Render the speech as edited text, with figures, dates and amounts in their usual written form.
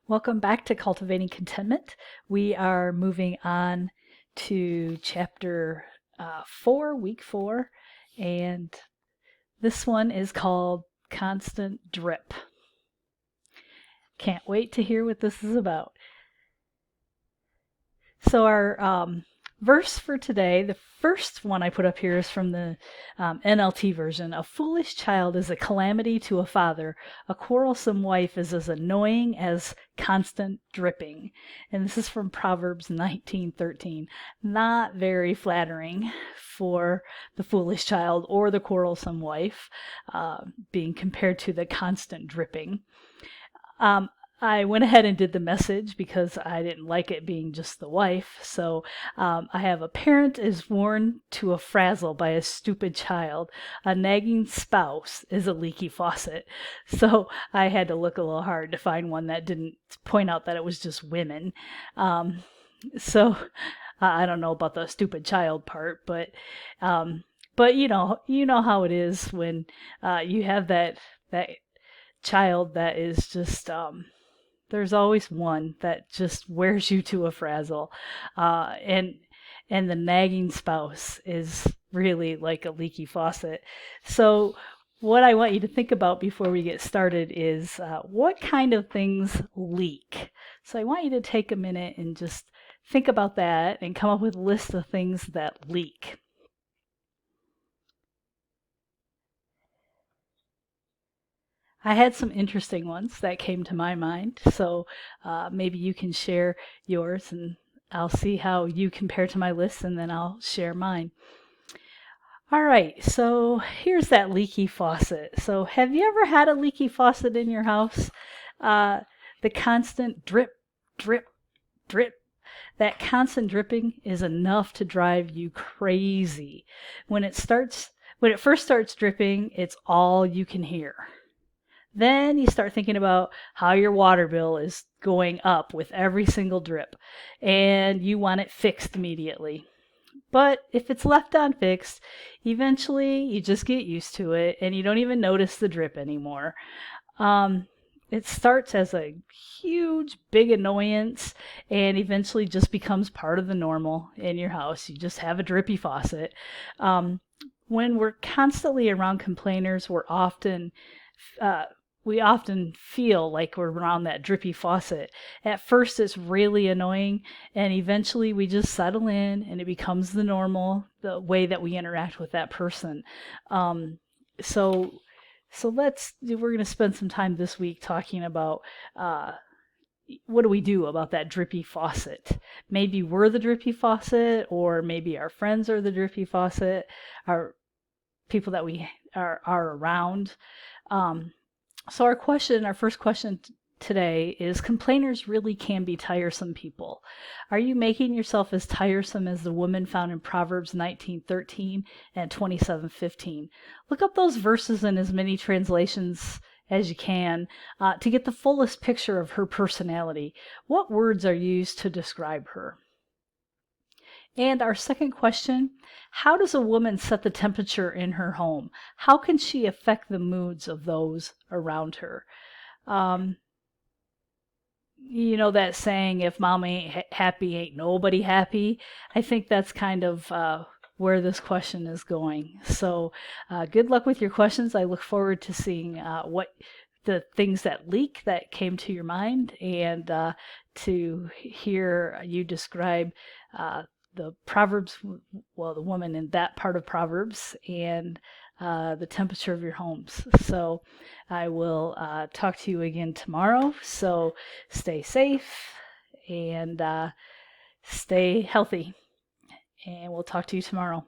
Welcome back to Cultivating Contentment. We are moving on to chapter 4, week 4, and this one is called Constant Drip. Can't wait to hear what this is about. So, our verse for today, the first one I put up here is from the NLT version. A foolish child is a calamity to a father. A quarrelsome wife is as annoying as constant dripping. And this is from Proverbs 19:13. Not very flattering for the foolish child or the quarrelsome wife, being compared to the constant dripping. I went ahead and did the message because I didn't like it being just the wife. So I have a parent is worn to a frazzle by a stupid child. A nagging spouse is a leaky faucet. So I had to look a little hard to find one that didn't point out that it was just women. So I don't know about the stupid child part, but you know how it is when you have that child that is just there's always one that just wears you to a frazzle, and the nagging spouse is really like a leaky faucet. So what I want you to think about before we get started is what kind of things leak. So I want you to take a minute and just think about that and come up with a list of things that leak. I had some interesting ones that came to my mind, so maybe you can share yours and I'll see how you compare to my list and then I'll share mine. All right, so here's that leaky faucet. So have you ever had a leaky faucet in your house? The constant drip, drip, drip. That constant dripping is enough to drive you crazy. When it first starts dripping, it's all you can hear. Then you start thinking about how your water bill is going up with every single drip, and you want it fixed immediately. But if it's left unfixed, eventually you just get used to it and you don't even notice the drip anymore. It starts as a huge, big annoyance and eventually just becomes part of the normal in your house. You just have a drippy faucet. When we're constantly around complainers, we often feel like we're around that drippy faucet. At first, it's really annoying, and eventually we just settle in and it becomes the way that we interact with that person. So we're going to spend some time this week talking about what do we do about that drippy faucet? Maybe we're the drippy faucet, or maybe our friends are the drippy faucet, our people that we are around. So our first question today is, complainers really can be tiresome people. Are you making yourself as tiresome as the woman found in Proverbs 19:13 and 27:15? Look up those verses in as many translations as you can to get the fullest picture of her personality. What words are used to describe her? And our second question, how does a woman set the temperature in her home? How can she affect the moods of those around her? You know that saying, if mom ain't happy, ain't nobody happy? I think that's kind of where this question is going. So good luck with your questions. I look forward to seeing what the things that leak that came to your mind, and to hear you describe the Proverbs, well, the woman in that part of Proverbs, and the temperature of your homes. So I will talk to you again tomorrow. So stay safe and stay healthy. And we'll talk to you tomorrow.